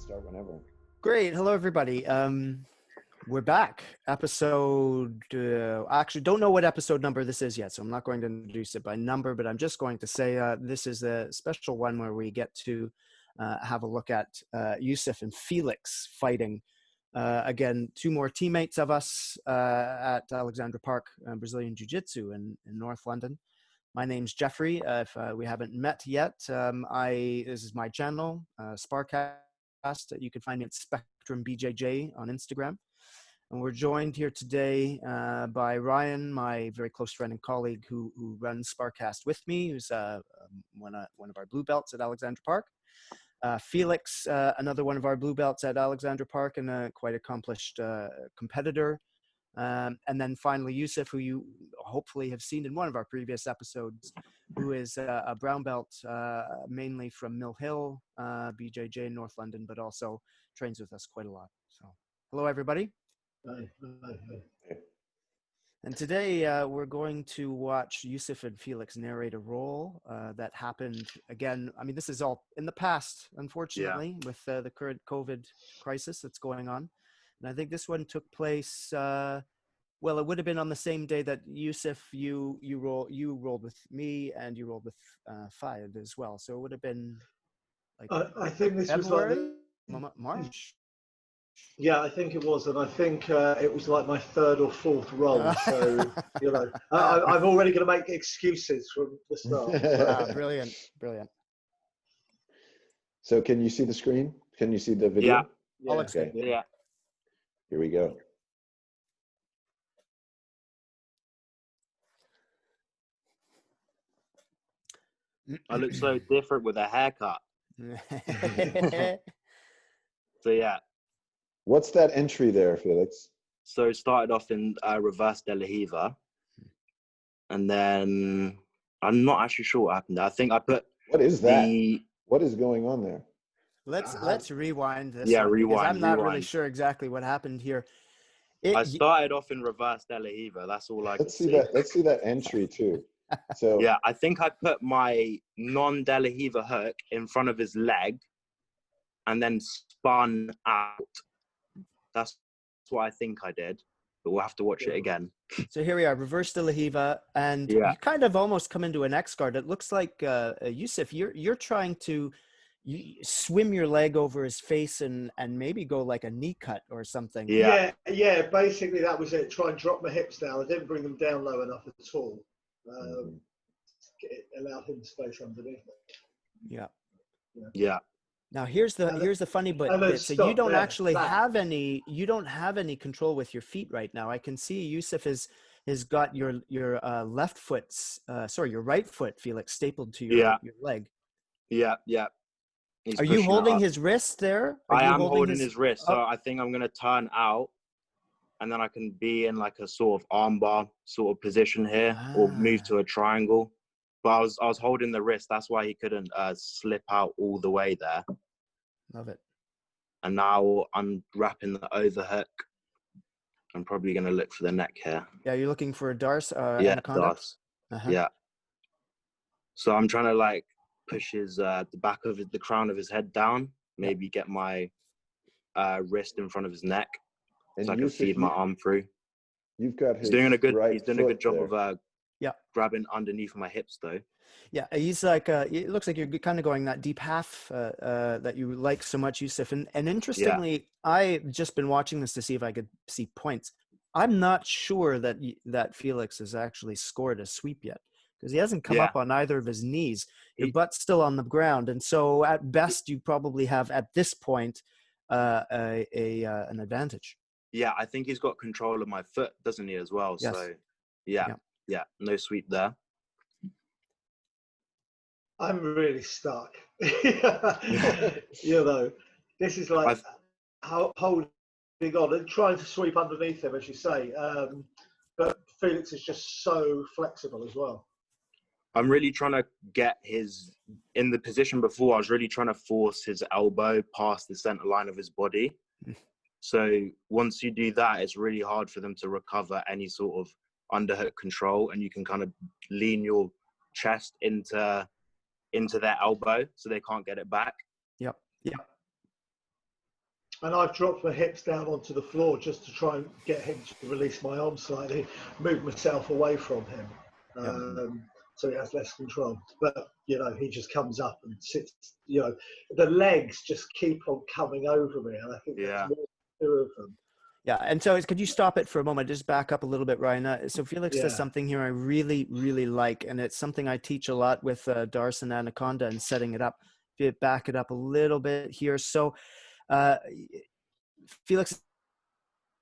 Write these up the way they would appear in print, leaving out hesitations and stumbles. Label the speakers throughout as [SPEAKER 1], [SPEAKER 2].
[SPEAKER 1] Start whenever.
[SPEAKER 2] Great. Hello, everybody. We're back. Episode, actually don't know what episode number this is yet, so I'm not going to introduce it by number, but I'm just going to say this is a special one where we get to have a look at Yusuf and Felix fighting. Again, two more teammates of us at Alexandra Park, Brazilian Jiu-Jitsu in North London. My name's Jeffrey. If we haven't met yet, this is my channel, Sparcast. You can find me at Spectrum BJJ on Instagram. And we're joined here today by Ryan, my very close friend and colleague who runs Sparcast with me, who's one of our blue belts at Alexandra Park. Felix, another one of our blue belts at Alexandra Park and a quite accomplished competitor. And then finally, Yusuf, who you hopefully have seen in one of our previous episodes, who is a brown belt, mainly from Mill Hill, BJJ in North London, but also trains with us quite a lot. So, hello, everybody.
[SPEAKER 3] Hi.
[SPEAKER 2] And today we're going to watch Yusuf and Felix narrate a role that happened again. I mean, this is all in the past, unfortunately, with the current COVID crisis that's going on. And I think this one took place, well, it would have been on the same day that Yusuf, you rolled with me and you rolled with Fayed as well. So it would have been like
[SPEAKER 3] I think this
[SPEAKER 2] February,
[SPEAKER 3] was like
[SPEAKER 2] March.
[SPEAKER 3] Yeah, I think it was, and I think it was like my third or fourth roll. So you know, I'm already going to make excuses from the start.
[SPEAKER 2] Brilliant.
[SPEAKER 1] So can you see the screen? Can you see the video?
[SPEAKER 3] Yeah.
[SPEAKER 1] Okay.
[SPEAKER 4] Yeah.
[SPEAKER 1] Here we go.
[SPEAKER 4] I look so different with a haircut. So yeah.
[SPEAKER 1] What's that entry there, Felix?
[SPEAKER 4] So it started off in reverse de la Riva. And then I'm not actually sure what happened. I think I put
[SPEAKER 1] What is that? What is going on there?
[SPEAKER 2] Let's rewind this.
[SPEAKER 4] Yeah,
[SPEAKER 2] one, because
[SPEAKER 4] rewind,
[SPEAKER 2] I'm not really
[SPEAKER 4] rewind.
[SPEAKER 2] sure exactly what happened here.
[SPEAKER 4] I started off in reverse de la Riva. That's all I could
[SPEAKER 1] Let's see that. Let's see that entry too. So
[SPEAKER 4] yeah, I think I put my non-de la Riva hook in front of his leg and then spun out. That's what I think I did, but we'll have to watch it again.
[SPEAKER 2] So here we are, reverse de la Riva, and
[SPEAKER 4] Yeah.
[SPEAKER 2] you kind of almost come into an X guard. It looks like Yusuf, you're trying to swim your leg over his face and maybe go like a knee cut or something.
[SPEAKER 4] Yeah.
[SPEAKER 3] Yeah. Basically, that was it. Try and drop my hips down. I didn't bring them down low enough at all. It allowed him space underneath it.
[SPEAKER 4] Yeah.
[SPEAKER 2] Now here's the funny bit. So you don't actually have any control with your feet right now. I can see Yusuf has got your left foot, your right foot, Felix, stapled to your leg.
[SPEAKER 4] Yeah.
[SPEAKER 2] Are you holding his wrist there?
[SPEAKER 4] I am holding his wrist. So I think I'm going to turn out and then I can be in like a sort of armbar sort of position here or move to a triangle. But I was holding the wrist. That's why he couldn't slip out all the way there.
[SPEAKER 2] Love it.
[SPEAKER 4] And now I'm wrapping the overhook. I'm probably going to look for the neck here.
[SPEAKER 2] Yeah, you're looking for a Darce?
[SPEAKER 4] Yeah,
[SPEAKER 2] Anaconda?
[SPEAKER 4] Darce. Yeah. So I'm trying to like push his the back of the crown of his head down. Maybe get my wrist in front of his neck, so I can feed my arm through.
[SPEAKER 1] You've got his
[SPEAKER 4] he's doing a good job
[SPEAKER 1] there.
[SPEAKER 4] of grabbing underneath my hips though.
[SPEAKER 2] Yeah, he's like it looks like you're kind of going that deep half that you like so much, Yusuf. And interestingly, I've just been watching this to see if I could see points. I'm not sure that Felix has actually scored a sweep yet because he hasn't come up on either of his knees. Your butt's still on the ground, and so at best you probably have at this point an advantage.
[SPEAKER 4] Yeah, I think he's got control of my foot, doesn't he, as well?
[SPEAKER 2] Yes.
[SPEAKER 4] So yeah, no sweep there.
[SPEAKER 3] I'm really stuck. You know, this is like holding on and trying to sweep underneath him, as you say. But Felix is just so flexible as well.
[SPEAKER 4] I'm really trying to get in the position before, I was really trying to force his elbow past the center line of his body. So once you do that, it's really hard for them to recover any sort of underhook control, and you can kind of lean your chest into their elbow so they can't get it back.
[SPEAKER 2] Yep.
[SPEAKER 3] And I've dropped my hips down onto the floor just to try and get him to release my arm slightly, move myself away from him. So he has less control. But, he just comes up and sits, the legs just keep on coming over me. And I think there's more two of them.
[SPEAKER 2] Yeah, and so could you stop it for a moment? Just back up a little bit, Ryan. So Felix does something here I really, really like, and it's something I teach a lot with Darce and Anaconda and setting it up. If you back it up a little bit here. So Felix has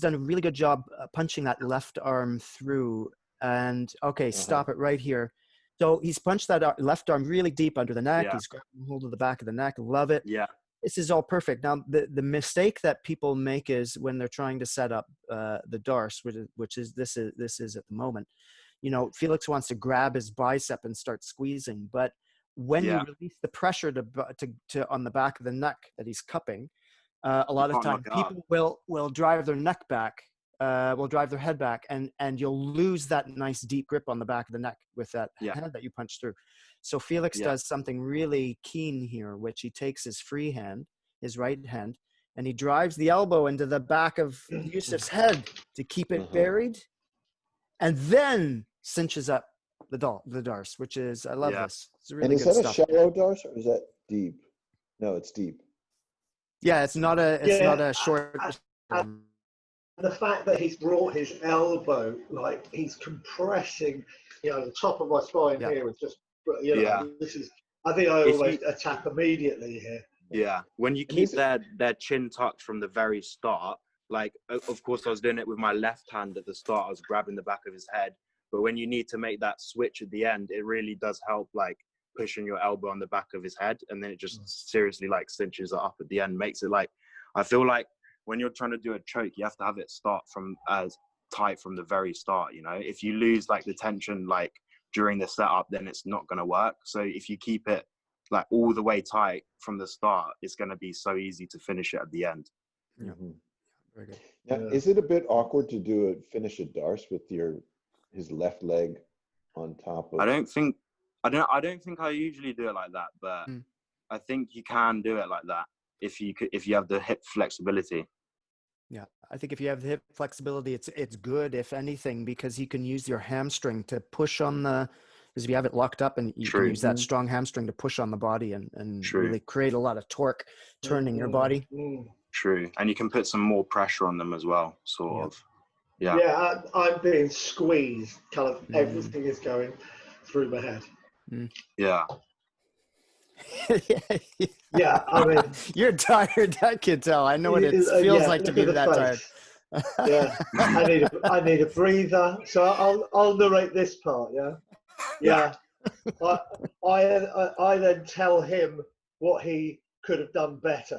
[SPEAKER 2] done a really good job punching that left arm through. And, stop it right here. So he's punched that left arm really deep under the neck. He's got hold of the back of the neck. Love it.
[SPEAKER 4] Yeah.
[SPEAKER 2] This is all perfect. Now, the mistake that people make is when they're trying to set up the Darce, which is this is at the moment. Felix wants to grab his bicep and start squeezing, but when you release the pressure to on the back of the neck that he's cupping, a lot of time people will drive their neck back, will drive their head back, and you'll lose that nice deep grip on the back of the neck with that hand that you punch through. So Felix does something really keen here, which he takes his free hand, his right hand, and he drives the elbow into the back of Yusuf's head to keep it buried, and then cinches up the Darce, which is, I love this. It's really good stuff.
[SPEAKER 1] And is that a shallow Darce or is that deep? No, it's deep.
[SPEAKER 2] Yeah, it's not a short.
[SPEAKER 3] The fact that he's brought his elbow, like he's compressing, the top of my spine here is just, this is, I think I always attack immediately here.
[SPEAKER 4] Yeah, when you keep their chin tucked from the very start, like, of course I was doing it with my left hand at the start, I was grabbing the back of his head, but when you need to make that switch at the end, it really does help, like, pushing your elbow on the back of his head, and then it just seriously, like, cinches it up at the end, makes it, like, I feel like when you're trying to do a choke, you have to have it start from as tight from the very start, If you lose, like, the tension, like, during the setup, then it's not going to work. So if you keep it, like, all the way tight from the start, it's going to be so easy to finish it at the end.
[SPEAKER 1] Mm-hmm. Very good. Now, is it a bit awkward to finish a Darce with his left leg on top of?
[SPEAKER 4] I don't think I usually do it like that, but I think you can do it like that if you have the hip flexibility.
[SPEAKER 2] Yeah, I think if you have the hip flexibility, it's good, if anything, because you can use your hamstring to push on because if you have it locked up, and you can use that strong hamstring to push on the body and really create a lot of torque turning your body.
[SPEAKER 4] True, and you can put some more pressure on them as well, sort of. Yeah.
[SPEAKER 3] Yeah, I'm being squeezed. Kind of everything is going through my head.
[SPEAKER 4] Yeah.
[SPEAKER 3] Yeah, I mean,
[SPEAKER 2] you're tired. I can tell. I know what it feels like to be that tired.
[SPEAKER 3] Yeah, I need a breather. So I'll narrate this part. Yeah. I then tell him what he could have done better.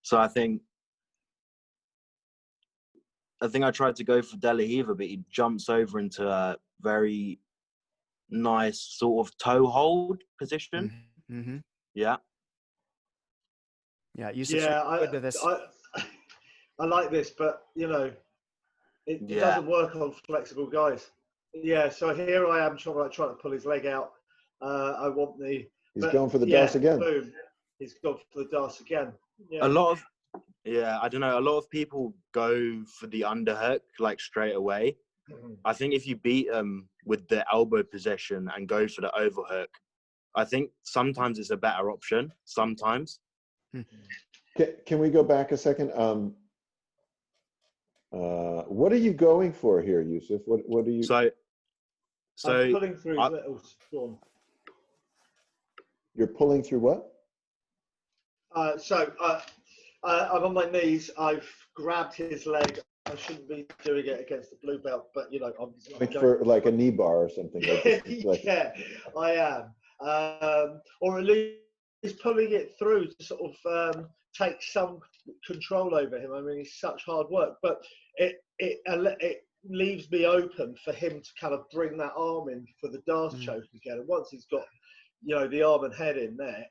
[SPEAKER 4] So I think I tried to go for De La Riva, but he jumps over into a very nice sort of toe hold position.
[SPEAKER 2] Mm-hmm.
[SPEAKER 4] Yeah.
[SPEAKER 2] Yeah, Yusuf's good to this.
[SPEAKER 3] I like this, but it doesn't work on flexible guys. Yeah, so here I am trying to pull his leg out. I want the.
[SPEAKER 1] He's going for the Darce again.
[SPEAKER 3] Boom. He's gone for the Darce again. Yeah.
[SPEAKER 4] A lot of people go for the underhook like straight away. I think if you beat them with the elbow position and go for the overhook, I think sometimes it's a better option. Sometimes.
[SPEAKER 1] Can we go back a second? What are you going for here, Yusuf? What are you?
[SPEAKER 4] So
[SPEAKER 3] I'm pulling through.
[SPEAKER 1] You're pulling through what?
[SPEAKER 3] I'm on my knees. I've grabbed his leg. I shouldn't be doing it against the blue belt, but I'm
[SPEAKER 1] for like a knee bar or something.
[SPEAKER 3] Yeah, I am. or at least pulling it through to sort of take some control over him. I mean, it's such hard work, but it leaves me open for him to kind of bring that arm in for the Darce choke again. And once he's got, the arm and head in there,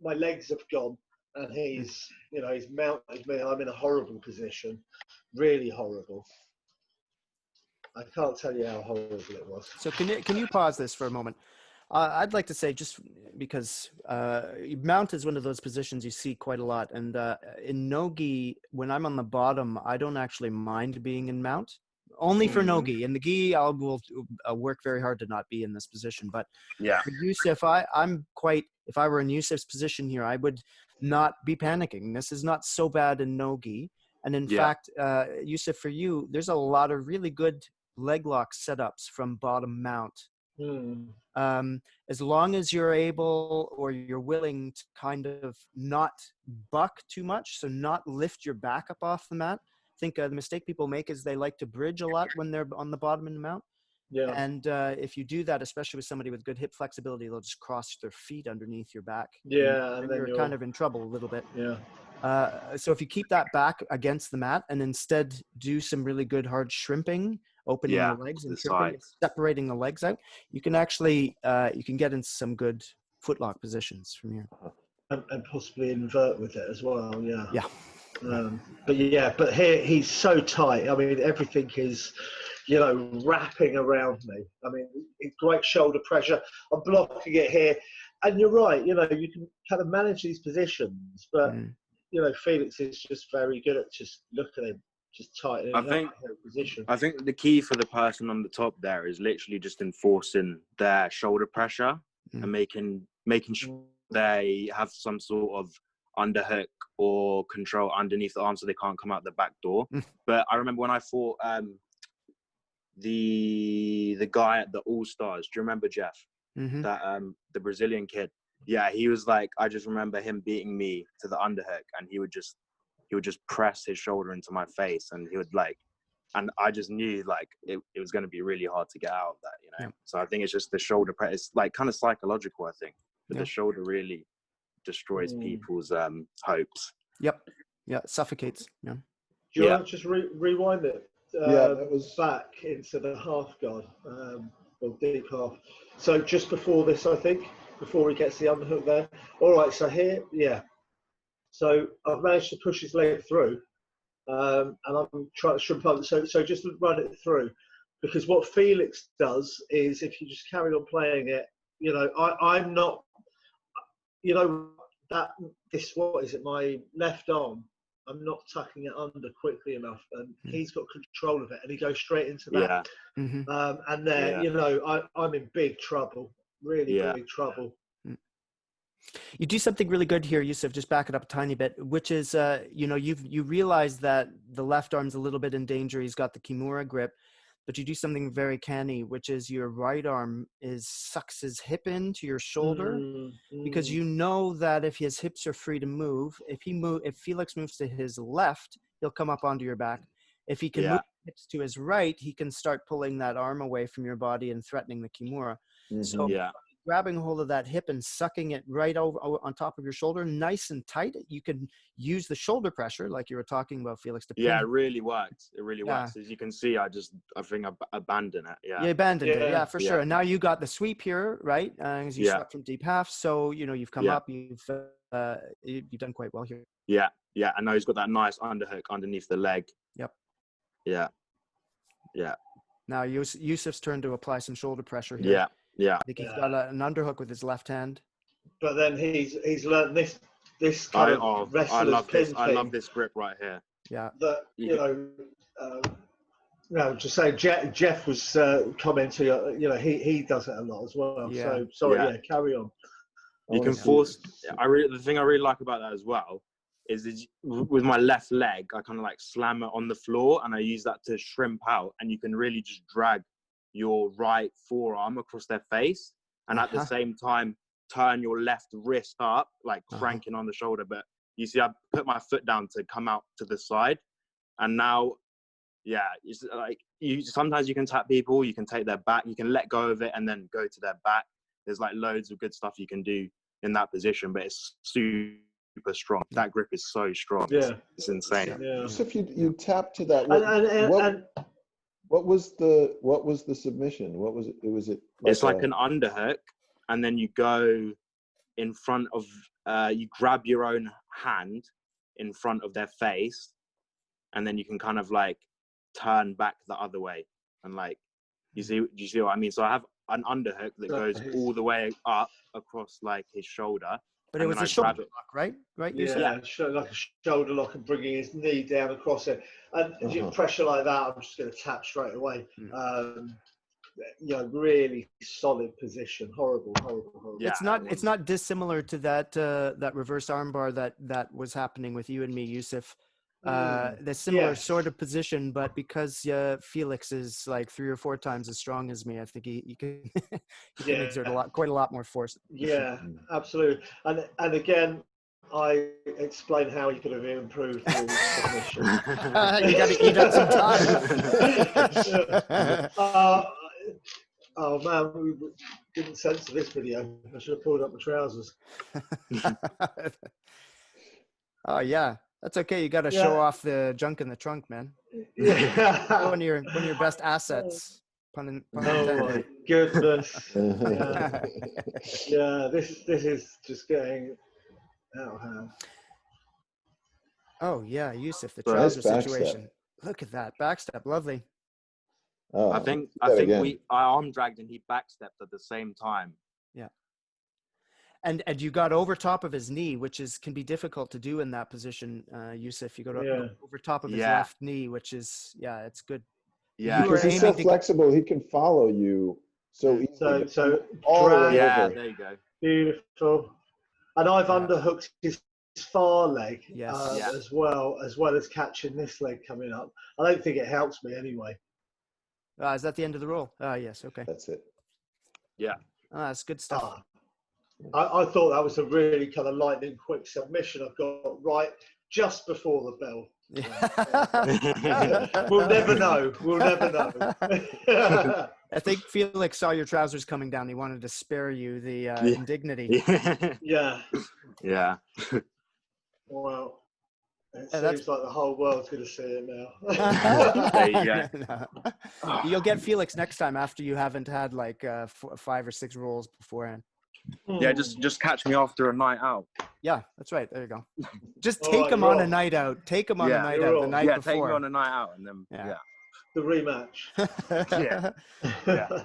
[SPEAKER 3] my legs have gone, and he's mounted me. I'm in a horrible position, really horrible. I can't tell you how horrible it was.
[SPEAKER 2] So can you pause this for a moment? I'd like to say, just because mount is one of those positions you see quite a lot. And in no-gi, when I'm on the bottom, I don't actually mind being in mount. Only for no-gi. In the gi, I will work very hard to not be in this position. But for Yusuf, if I were in Yusuf's position here, I would not be panicking. This is not so bad in no-gi. And in fact, Yusuf, for you, there's a lot of really good leg lock setups from bottom mount. As long as you're able or you're willing to kind of not buck too much, so not lift your back up off the mat. I think the mistake people make is they like to bridge a lot when they're on the bottom in the mount. Yeah. And if you do that, especially with somebody with good hip flexibility, they'll just cross their feet underneath your back.
[SPEAKER 3] Yeah,
[SPEAKER 2] and then you're kind of in trouble a little bit.
[SPEAKER 3] Yeah.
[SPEAKER 2] So if you keep that back against the mat and instead do some really good hard shrimping, opening the legs and shrimping, separating the legs out, you can actually you can get into some good footlock positions from here.
[SPEAKER 3] And possibly invert with it as well. Yeah.
[SPEAKER 2] Yeah.
[SPEAKER 3] But here he's so tight. I mean, everything is, wrapping around me. I mean, it's great shoulder pressure. I'm blocking it here, and you're right. You can kind of manage these positions, but Felix is just very good at just looking at him, just tightening up her position.
[SPEAKER 4] I think the key for the person on the top there is literally just enforcing their shoulder pressure and making sure they have some sort of underhook or control underneath the arm so they can't come out the back door. But I remember when I fought the guy at the All Stars. Do you remember Jeff? That the Brazilian kid? Yeah, he was like, I just remember him beating me to the underhook, and he would just press his shoulder into my face, and he would and I just knew it was going to be really hard to get out of that,
[SPEAKER 2] Yeah.
[SPEAKER 4] So I think it's just the shoulder press. It's kind of psychological, I think, but the shoulder really destroys people's hopes.
[SPEAKER 2] Yep. Yeah, it suffocates. Yeah.
[SPEAKER 3] Do you want to just rewind it?
[SPEAKER 1] That was
[SPEAKER 3] back into the half guard, or deep half. So just before this, I think, before he gets the underhook there. All right, so here, So I've managed to push his leg through, and I'm trying to shrimp up. So just run it through, because what Felix does is, if you just carry on playing it, I'm not, what is it? My left arm, I'm not tucking it under quickly enough, and he's got control of it, and he goes straight into that. Yeah. And there, I'm in big trouble, really big trouble.
[SPEAKER 2] You do something really good here, Yusuf, just back it up a tiny bit, which is, you realize that the left arm's a little bit in danger. He's got the Kimura grip, but you do something very canny, which is your right arm sucks his hip into your shoulder, because you know that if his hips are free to move, if Felix moves to his left, he'll come up onto your back. If he can move hips to his right, he can start pulling that arm away from your body and threatening the Kimura. So grabbing hold of that hip and sucking it right over on top of your shoulder, nice and tight. You can use the shoulder pressure, like you were talking about, Felix. To
[SPEAKER 4] it really works. It really works. As you can see, I think I abandoned it. Yeah,
[SPEAKER 2] you abandoned it. For sure. And now you got the sweep here, right? As you swept from deep half, so you've come up. You've done quite well here.
[SPEAKER 4] Yeah. And now he's got that nice underhook underneath the leg.
[SPEAKER 2] Yep.
[SPEAKER 4] Yeah.
[SPEAKER 2] Now Yusuf's turn to apply some shoulder pressure here.
[SPEAKER 4] Yeah.
[SPEAKER 2] I think he's got an underhook with his left hand.
[SPEAKER 3] But then he's learned this kind of wrestler's pin thing.
[SPEAKER 4] I love this grip right here.
[SPEAKER 2] Yeah.
[SPEAKER 3] That just saying, Jeff was commenting. He does it a lot as well.
[SPEAKER 2] Yeah.
[SPEAKER 3] So sorry. Carry on.
[SPEAKER 4] You can force. The thing I really like about that as well is with my left leg, I kind of slam it on the floor, and I use that to shrimp out, and you can really just drag your right forearm across their face, and at the same time turn your left wrist up, cranking on the shoulder. But you see, I put my foot down to come out to the side, and now it's sometimes you can tap people, you can take their back, you can let go of it and then go to their back. There's like loads of good stuff you can do in that position, but it's super strong. That grip is so strong.
[SPEAKER 3] Yeah.
[SPEAKER 4] It's insane.
[SPEAKER 3] Yeah.
[SPEAKER 1] So if you tap to that, what was the submission? What was it? Was it?
[SPEAKER 4] It's like an underhook, and then you go in front of, you grab your own hand in front of their face, and then you can kind of like turn back the other way, and like, do you see what I mean? So I have an underhook that goes all the way up across like his shoulder.
[SPEAKER 2] But it was a shoulder lock, right? Right.
[SPEAKER 3] Yeah, like a shoulder lock and bringing his knee down across it. And pressure like that, I'm just going to tap straight away. Really solid position. Horrible.
[SPEAKER 4] Yeah,
[SPEAKER 2] it's not dissimilar to that reverse armbar that was happening with you and me, Yusuf. The similar sort of position, but because Felix is like 3 or 4 times as strong as me, I think he can, can exert quite a lot more force.
[SPEAKER 3] Yeah, absolutely. And again, I explained how he could have improved the submission.
[SPEAKER 2] You got to eat up some time.
[SPEAKER 3] Oh man, we didn't censor this video. I should have pulled up my trousers.
[SPEAKER 2] Oh yeah. That's okay. You got to show off the junk in the trunk, man.
[SPEAKER 3] Yeah.
[SPEAKER 2] one of your best assets. Pun intended.
[SPEAKER 3] Oh my goodness. Yeah. This is just getting out of hand.
[SPEAKER 2] Oh yeah, Yusuf, the trouser situation. Look at that backstep, lovely.
[SPEAKER 1] Oh,
[SPEAKER 4] I think I arm dragged and he backstepped at the same time.
[SPEAKER 2] Yeah. And you got over top of his knee, which can be difficult to do in that position, Yusuf. You got over top of his left knee, which is it's good.
[SPEAKER 1] Yeah, because he's so flexible, he can follow you so easily.
[SPEAKER 3] So
[SPEAKER 1] all the way
[SPEAKER 4] over. There you go.
[SPEAKER 3] Beautiful. And I've underhooked his far leg as well as catching this leg coming up. I don't think it helps me anyway.
[SPEAKER 2] Is that the end of the roll? Yes. Okay.
[SPEAKER 1] That's it.
[SPEAKER 4] Yeah.
[SPEAKER 2] That's good stuff.
[SPEAKER 3] I thought that was a really kind of lightning quick submission I've got right just before the bell. We'll never know.
[SPEAKER 2] I think Felix saw your trousers coming down. He wanted to spare you the indignity.
[SPEAKER 3] Yeah. Well, it seems like the whole world's going to see it now.
[SPEAKER 4] There you go.
[SPEAKER 2] No. You'll get Felix next time after you haven't had like 5 or 6 rolls beforehand.
[SPEAKER 4] Yeah, just catch me after a night out.
[SPEAKER 2] Yeah, that's right. There you go. Just take him on a night out. Take him on a night out the night before.
[SPEAKER 4] Yeah, take me on a night out and then
[SPEAKER 3] the rematch.
[SPEAKER 4] Yeah.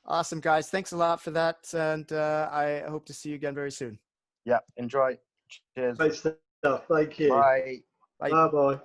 [SPEAKER 2] Awesome, guys. Thanks a lot for that, and I hope to see you again very soon.
[SPEAKER 4] Yeah, enjoy. Cheers.
[SPEAKER 3] Great stuff. Thank you.
[SPEAKER 4] Bye.
[SPEAKER 3] Bye.